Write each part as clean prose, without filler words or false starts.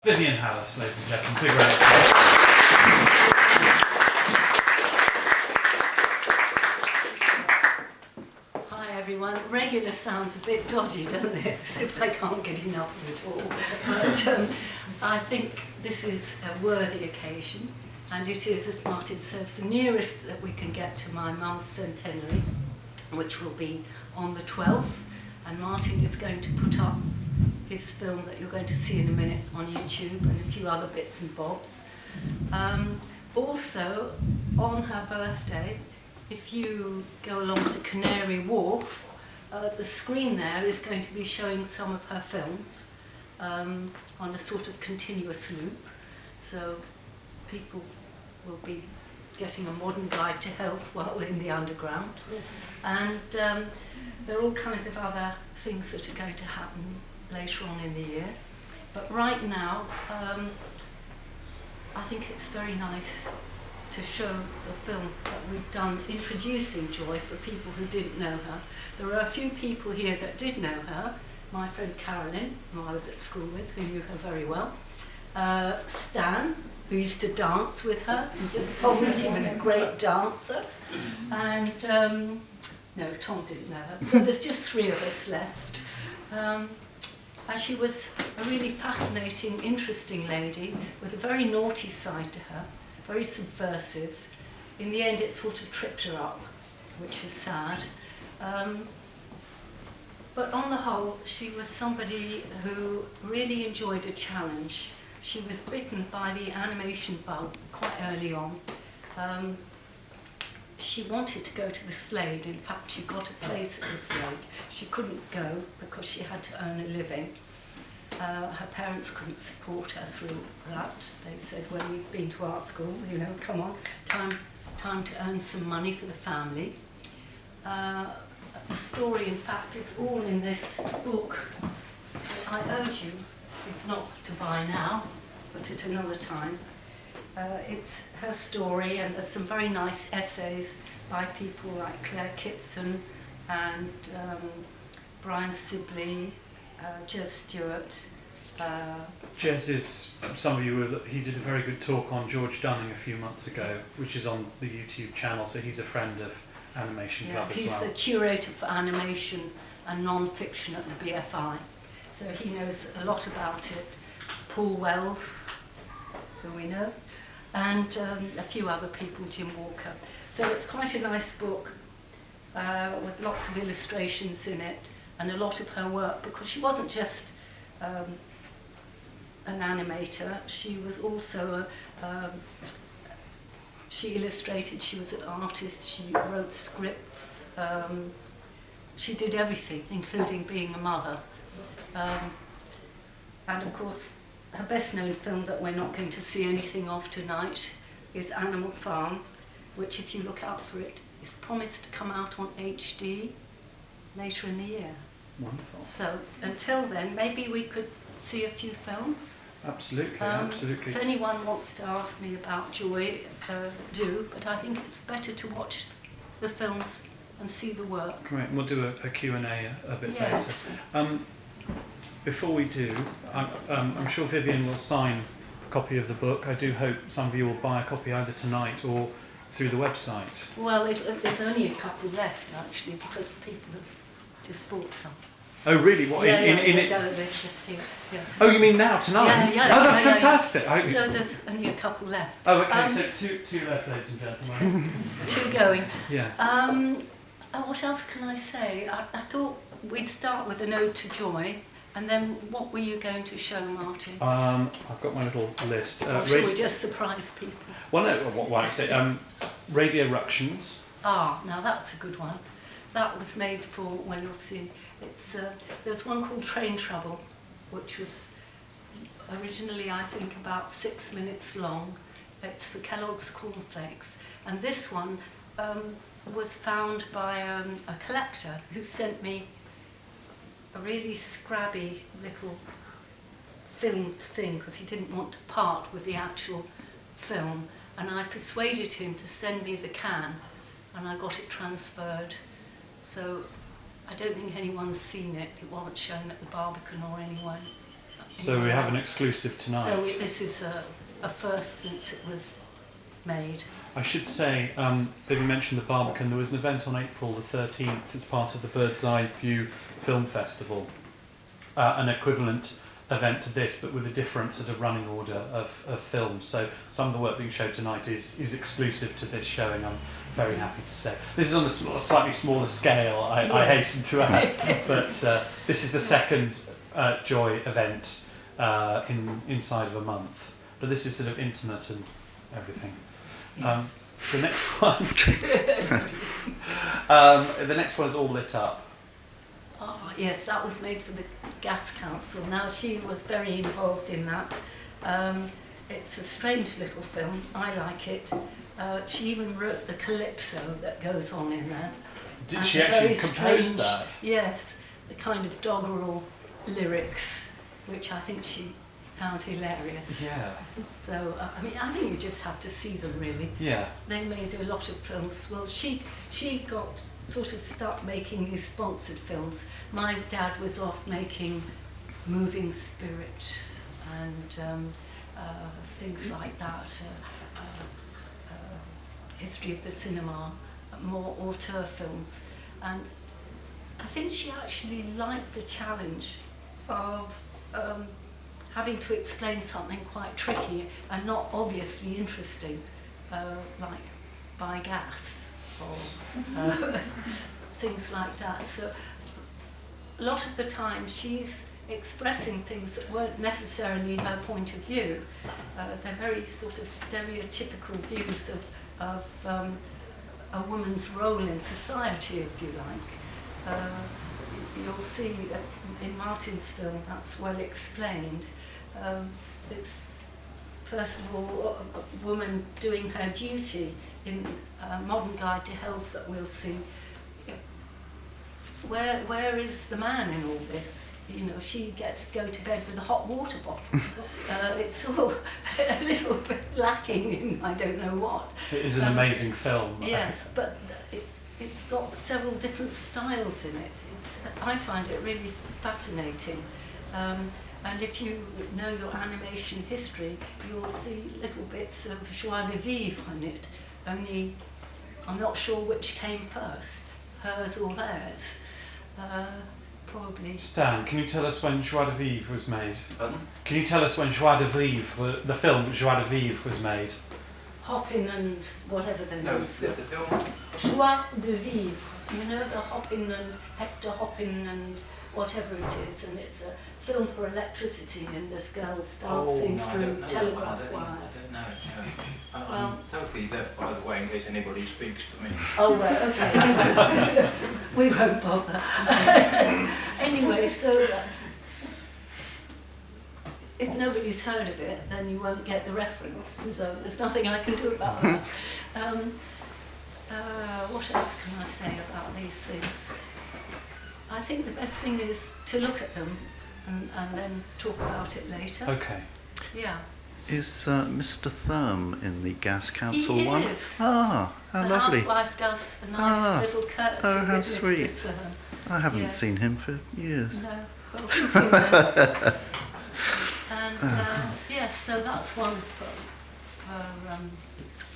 Vivien Halas, ladies and gentlemen. Big round of applause. Everyone. Regular sounds a bit dodgy, doesn't it? As if I can't get enough of it all. But I think this is a worthy occasion, and it is, as Martin says, the nearest that we can get to my mum's centenary, which will be on the 12th. And Martin is going to put up his film that you're going to see in a minute on YouTube, and a few other bits and bobs. Also, on her birthday, if you go along to Canary Wharf, the screen there is going to be showing some of her films on a sort of continuous loop. So people will be getting a modern guide to health while in the underground. And there are all kinds of other things that are going to happen later on in the year. But right now, I think it's very nice to show the film that we've done introducing Joy for people who didn't know her. There are a few people here that did know her. My friend Carolyn, who I was at school with, who knew her very well. Stan, who used to dance with her and just told me she was a great dancer. And no, Tom didn't know her. So there's just 3 of us left. And she was a really fascinating, interesting lady with a very naughty side to her. Very subversive. In the end, it sort of tripped her up, which is sad. But on the whole, she was somebody who really enjoyed a challenge. She was bitten by the animation bug quite early on. She wanted to go to the Slade. In fact, she got a place at the Slade. She couldn't go because she had to earn a living. Her parents couldn't support her through that. They said, well, you've been to art school, you know, come on, time to earn some money for the family. The story, in fact, is all in this book. I urge you, if not to buy now, but at another time. It's her story, and there's some very nice essays by people like Claire Kitson and Brian Sibley, Jez Stewart. Jez is, some of you, he did a very good talk on George Dunning a few months ago, which is on the YouTube channel, so he's a friend of Animation Club as well. He's the curator for animation and non-fiction at the BFI, so he knows a lot about it. Paul Wells, who we know, and a few other people, Jim Walker. So it's quite a nice book with lots of illustrations in it, and a lot of her work, because she wasn't just an animator, she was also she illustrated, she was an artist, she wrote scripts, she did everything, including being a mother. And of course, her best known film that we're not going to see anything of tonight is Animal Farm, which, if you look out for it, is promised to come out on HD later in the year. Wonderful. So until then, maybe we could see a few films. Absolutely, absolutely. If anyone wants to ask me about Joy, do, but I think it's better to watch the films and see the work. Great, we'll do a Q&A a bit Yes. later. Before we do, I'm sure Vivien will sign a copy of the book. I do hope some of you will buy a copy either tonight or through the website. Well, there's only a couple left, actually, because people have just bought some. Oh, really? What, Yeah, in it? Yeah. Oh, you mean now, tonight? Yeah, oh, that's yeah, fantastic. Yeah. So there's only a couple left. Oh, okay, so two left, ladies and gentlemen. 2 going. Yeah. What else can I say? I thought we'd start with an ode to Joy, and then what were you going to show, Martin? I've got my little list. Or should we just surprise people? Well, no, why don't I say Radio Ructions. Ah, now that's a good one. That was made for, well, you'll see, it's, there's one called Train Trouble, which was originally, I think, about 6 minutes long. It's for Kellogg's Cornflakes. And this one was found by a collector who sent me a really scrabby little film thing, because he didn't want to part with the actual film. And I persuaded him to send me the can, and I got it transferred. So I don't think anyone's seen it. It wasn't shown at the Barbican or anywhere. So we have an exclusive tonight. So this is a first since it was made. I should say, Vivien mentioned the Barbican. There was an event on April the 13th as part of the Bird's Eye View Film Festival, an equivalent event to this, but with a different sort of running order of films. So some of the work being shown tonight is exclusive to this showing, I'm very happy to say. This is on a slightly smaller scale, I hasten to add, but this is the second Joy event inside of a month. But this is sort of intimate and everything. Yes. The next one, the next one is all lit up. Oh, yes, that was made for the Gas Council. Now, she was very involved in that. It's a strange little film. I like it. She even wrote the calypso that goes on in there. Did she actually compose that? Yes, the kind of doggerel lyrics, which I think she found hilarious. Yeah. So, I mean, I think you just have to see them, really. Yeah. They made a lot of films. Well, she got sort of stuck making these sponsored films. My dad was off making Moving Spirit and things like that, history of the cinema, more auteur films. And I think she actually liked the challenge of having to explain something quite tricky and not obviously interesting, like by gas or things like that. So a lot of the time she's expressing things that weren't necessarily her point of view. They're very sort of stereotypical views of a woman's role in society, if you like. You'll see in Martin's film that's well explained. It's first of all a woman doing her duty in Modern Guide to Health that we'll see. Where is the man in all this? You know, she gets to go to bed with a hot water bottle. It's all a little bit lacking in I don't know what. It is an amazing film. Yes, but it's got several different styles in it. I find it really fascinating. And if you know your animation history, you'll see little bits of joie de vivre in it. Only I'm not sure which came first, hers or theirs. Probably. Stan, can you tell us when Joie de Vivre was made? Pardon? Can you tell us when Joie de Vivre, the film Joie de Vivre, was made? Hoppin and whatever the No, names the were. film. Joie de vivre. You know, the Hoppin and Hector Hoppin and whatever it is, and it's a film for electricity and there's girls dancing through telegraph wires. I don't know. No. Well, I'm totally deaf, by the way, in case anybody speaks to me. Oh, well, okay. We won't bother. Anyway, so if nobody's heard of it, then you won't get the reference. So there's nothing I can do about that. What else can I say about these things? I think the best thing is to look at them and then talk about it later. Okay. Yeah. Is Mr. Thurm in the Gas Council He one? is. Ah, how The lovely. housewife does a nice little courtesy. Oh, how with Mr. sweet. Thurm. I haven't Yes. seen him for years. No, well, we've seen that. And yes, so that's one for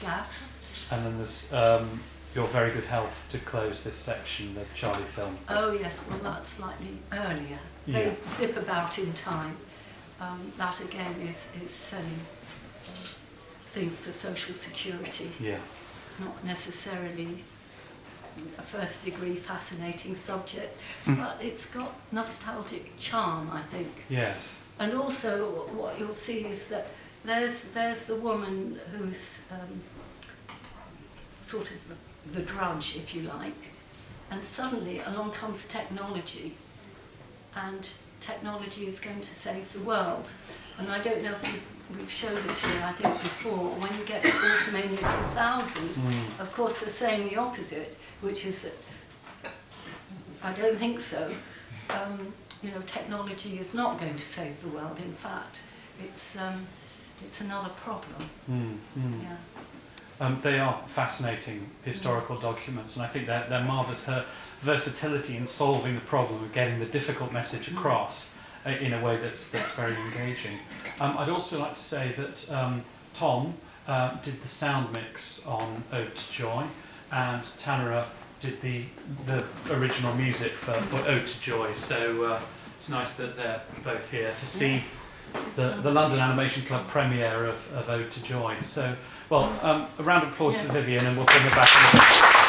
gas. And then there's Your Very Good Health to close this section, the Charlie film. Oh yes, well that's slightly earlier. Yeah. They zip about in time. That again is selling things for social security, Yeah. not necessarily a first degree fascinating subject, but it's got nostalgic charm, I think. Yes. And also what you'll see is that there's the woman who's sort of the drudge, if you like, and suddenly along comes technology, and technology is going to save the world. And I don't know if we've showed it here, I think before, when you get to Automania 2000, of course they're saying the opposite, which is that I don't think so. You know, technology is not going to save the world. In fact, it's another problem. Yeah. They are fascinating historical documents, and I think they're marvellous. Her versatility in solving the problem of getting the difficult message across in a way that's very engaging. I'd also like to say that Tom did the sound mix on Ode to Joy, and Tanara did the original music for Ode to Joy. So it's nice that they're both here to see the London Animation Club premiere of Ode to Joy. So, well, a round of applause for Vivien, and we'll bring her back in a bit.